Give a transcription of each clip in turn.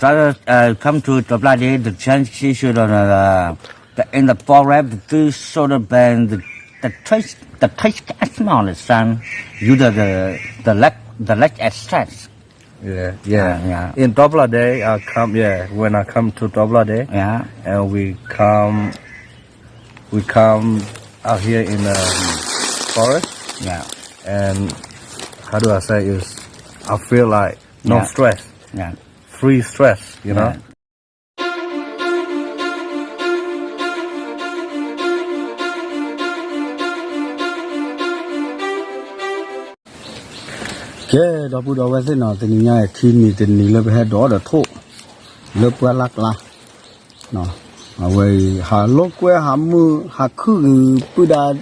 rather come to the bloody the chance should in the forest the sort of band the taste small the sun you the leg extracts. Yeah. In Dobla Day, I come. Yeah, when I come to Dobla Day. Yeah. And we come out here in the forest. Yeah. And how do I say is, I feel like no stress. Yeah. Free stress, you know. Okay, đó bữa đó vậy thế nào thì nhà khi mình thì mình lên hết đó là thô, lên qua lắc lá, nó, vậy hà lốc qua hà mưa hà khứ bữa đó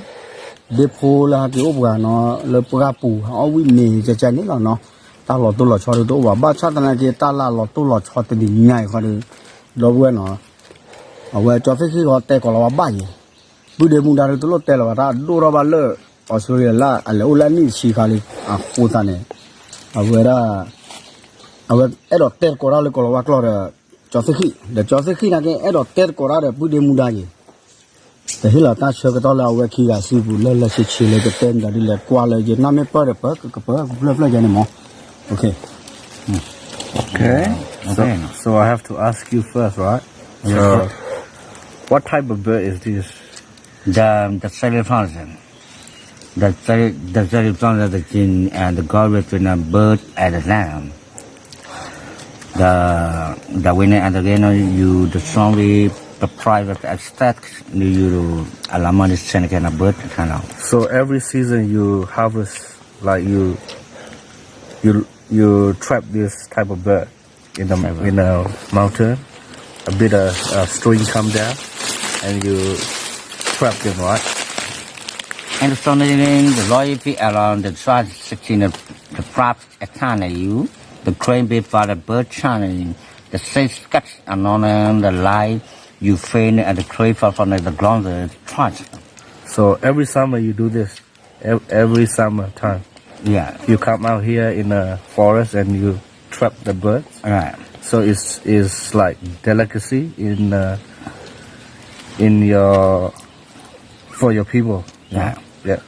depo là cái ốp gà nó lên qua bù hà ở bên này cho chân nữa nó, ta lọt tôi lọt cho được đó và ba sát này cái ta là lọt tôi lọt cho thì mình nhảy qua được, đó vậy nó, vậy cho phép khi họ tè còn là ba gì, bữa đêm muốn ra được tôi lọt tè là ta đua ra ba lơ, Australia là ở lâu là ní xí khai khu ta này. Vậy đó tết của ra là có là vác lo cho tới khi là cái đó tết của ra là bữa đêm mua đa gì thế là ta chơi cái đó là vậy khi là sư phụ lên là chỉ lấy cái tên là đi lấy qua là Việt Nam mới bớt cái này mà okay. So I have to ask you first, right? So what type of bird is this? The cellophane. The cellophane the king and the god between a bird and a lamb. The winner and the gainer you the strongly the private extract you alama this kind of bird kind of. So every season you harvest like you trap this type of bird in the mountain. A bit of string come down and you trap them, right? And the loyalty around the tribe section of the props at you, the crane bit for the bird channel, the safe cuts and on the light you faint at the crane from the ground the tribe. So every summer you do this, every summer time. Yeah. You come out here in the forest and you trap the birds. Right. So it's like delicacy in your for your people. Yeah. Yeah.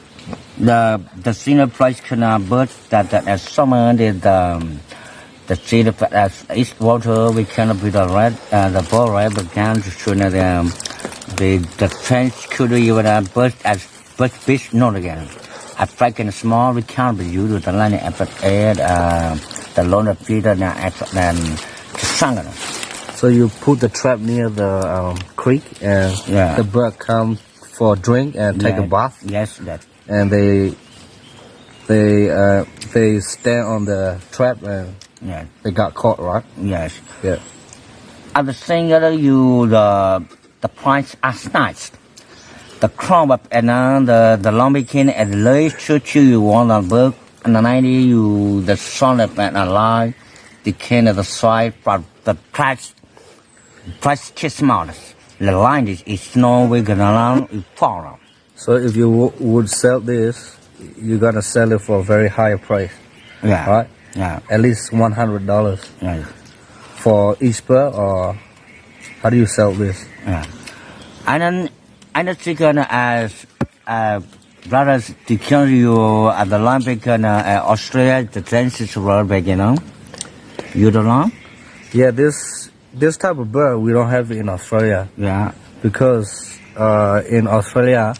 The senior place can birds that as summer the sea as east water we cannot be the red the ball red but can to show the French could even birds as bird fish not again. At freaking small we can't be used with the line at air the loner feeder and the sun. So you put the trap near the creek and the bird comes for a drink and take a bath. Yes, that. And they stand on the trap and they got caught, right? Yes. Yeah. At the same the price are nice. The crop up and the long bikini and the late church you want on bird and the 90 you the sun up and alive the can of the soil but the price kiss models. The line is no way gonna allow it fall. So if you would sell this, you're gonna sell it for a very high price. Yeah. Right? Yeah. At least $100. Yeah. For each bird, or how do you sell this? Yeah. And then chicken as brothers to kill you at the Olympic in Australia the Genesis World Big, you know? You don't know? Yeah, this type of bird we don't have it in Australia. Yeah. Because in Australia,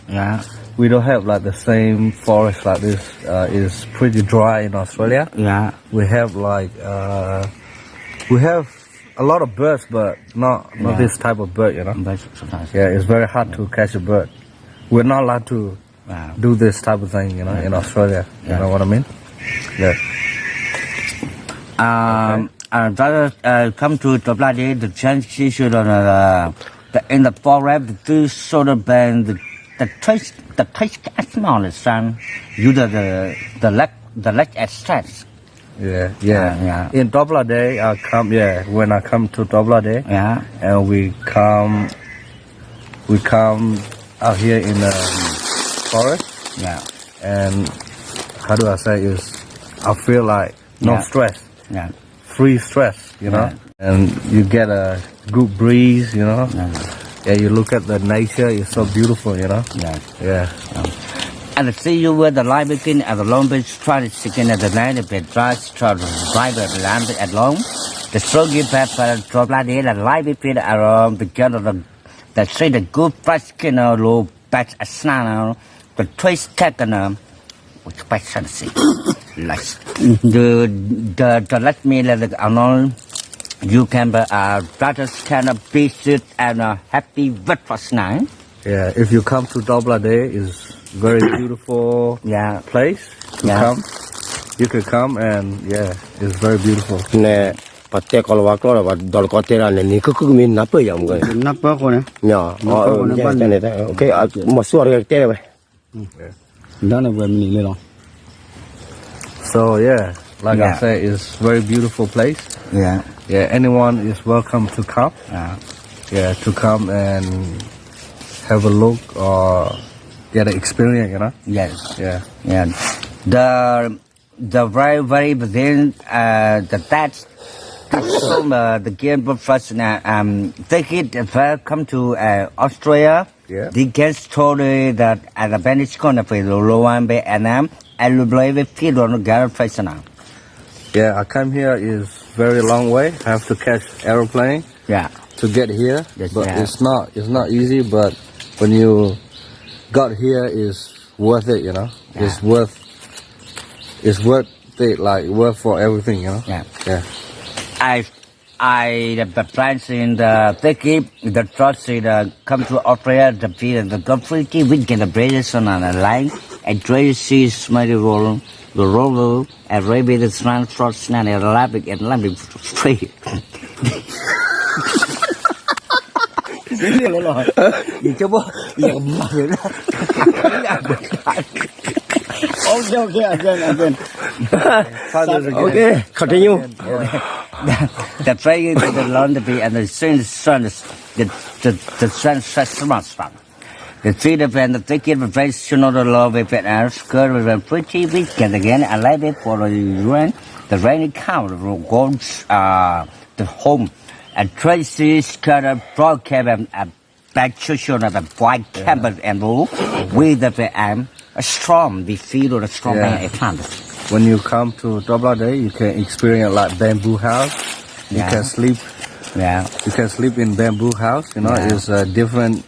we don't have like the same forest like this. It's pretty dry in Australia. Yeah. We have like we have a lot of birds, but not this type of bird, you know. But sometimes. Yeah, it's very hard to catch a bird. We're not allowed to do this type of thing, you know, in Australia. You know what I mean? Yeah. Come to the bloody the chance should in the forest the sort of band the taste small the sun you the leg extracts. Yeah. In Dobla Day, I come. Yeah, when I come to Dobla Day. Yeah. And we come out here in the forest. Yeah. And how do I say is, I feel like no stress. Yeah. Free stress. you know, and you get a good breeze, you know. Yeah, you look at the nature, it's so beautiful, you know. Yeah. And see you with the light begin at the long beach, try to chicken at the night, a bit dry, try to drive the land at long. The stroke pepper, drop like the light between around because of the trade the good fresh skin, low batch a snarl, the trace taken, which by fancy. Like the let me let the unknown. You can be brothers can be sit and happy breakfast night. Yeah, if you come to Dobla Day, it's very beautiful place to come. You can come and it's very beautiful. Nè, bắt tay còn vào đó là đòi có tay là này cứ mình nắp bơi giống cái. Nắp bơi con này. Nhở, cái này đấy, ok, một số cái tay vậy. Đó là về mình lên rồi. So like I say, it's very beautiful place. Yeah, anyone is welcome to come. To come and have a look or get an experience, you know. The very beginning, the that's from the game first they hit come to Australia. They get story that at the Spanish corner for the Lowan Bay and I believe feed on the garden place now. Yeah, I come here is very long way. I have to catch aeroplane. To get here, but it's not easy. But when you got here, is worth it, you know. It's worth it, like worth for everything, you know. The plans in the Turkey, the trust come to Australia, the field, the completely we get the British on the line, and try see smiling roll, the roller, and maybe the strand frost, and Arabic and Arabic free. Gì chứ bố, gì mà vậy đó. Again. Okay, continue. The trade the laundry and the sun, the sun sets fun. The tree of the ticket of place, the love of it, skirt with a pretty weekend again. I like it for the rain. The rainy cow goes the home. And Tracy's cut a broad cabin, a back cushion of a white cabin and blue with a storm, we feel a storm at times. When you come to Dobla Day, you can experience like bamboo house. You can sleep. You can sleep in bamboo house. You know, it's different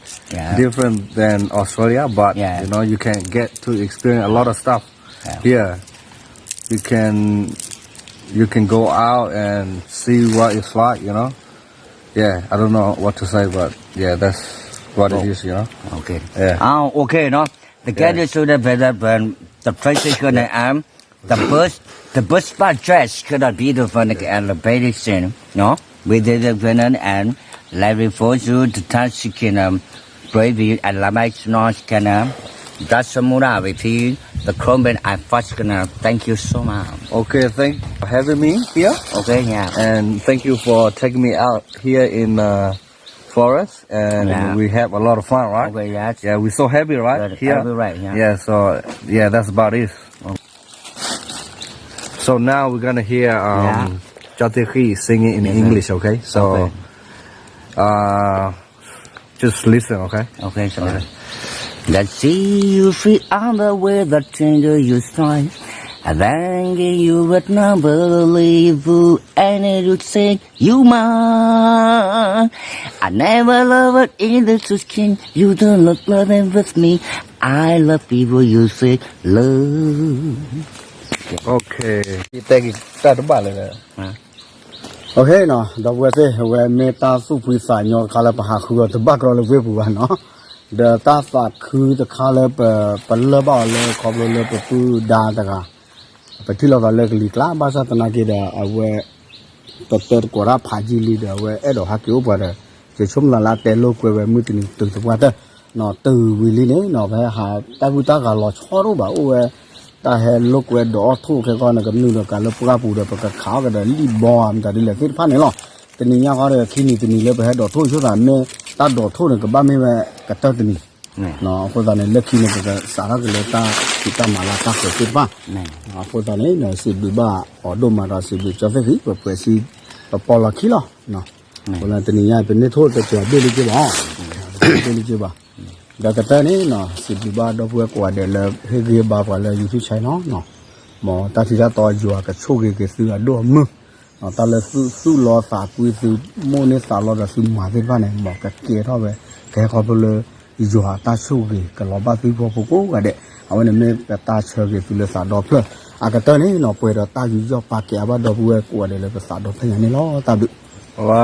than Australia, but you know you can get to experience a lot of stuff here. You can go out and see what it's like. You know. I don't know what to say, but that's what it is, you know. Okay. Okay, no. The guy should have better when the place is gonna the bus spot dress could not be the fun and the bathing scene, no? We did the venom and library for you to touch chicken brave and lamach notch can that's a mura with you. The Chromeband I first gonna thank you so much. Okay, thank you for having me here. Okay, and thank you for taking me out here in forest, and we have a lot of fun, right? Okay, yeah, we're so happy, right? Here, right, so that's about it. So now we're gonna hear Jateki singing in English, okay? So just listen, okay? Okay, so let's see you free on the way the tender you strike. I thank you would not believe you, and it would say you mine. I never loved in the skin. You don't look loving with me. I love people you say love. Okay. Thank you. That's about it. Okay, no. The way where meta super sign your color pahaku the background of webu, no. The task crew the color per laba cobbler pu da. But till of a legally class, Basatanaki, where the third Kora Paji leader, where Edo Haki over the Chumla latte look where we're meeting to the water, not to Willie, nor where have Tagutaga lost horrible, where I had look where the auto can go on a community, Kalapu, the car, the lead bomb, the electric panel. The Nia Hara Kini to me, never had or told you that me, that door told the Bami were Katani. No, for the lucky Saragata, Kita Malaka, Sipa. For the name, Sibiba, or Domara Sibi, but Presi, bỏ là khí lo nó còn là tình nhà bên đây thôi cái chuyện bên đây chứ bảo bên đây chứ bảo đã cái tên ấy nó xịt đi ba đó vừa qua để là hay ghê ba phải là YouTube chạy nó mà ta thì ra to vừa cái số cái sự đồ mưa ta là sự lo xả quy sự mua nên xả lo là sự mà cái van này mà cái kia thôi về cái họ bây giờ vừa ta số cái lo ba sự vô cố cái đấyเอาเนี่ยมันตาเชื่อกี่ฟิลสาดอกเพื่ออากาศตอนนี้เนาะป่วยเราตาอยู่ยอปากแก่บ้าดอกบัวกลัวเลยเลยภาษาดอกทั้งอย่างนี้ล้อตาดุ ว้า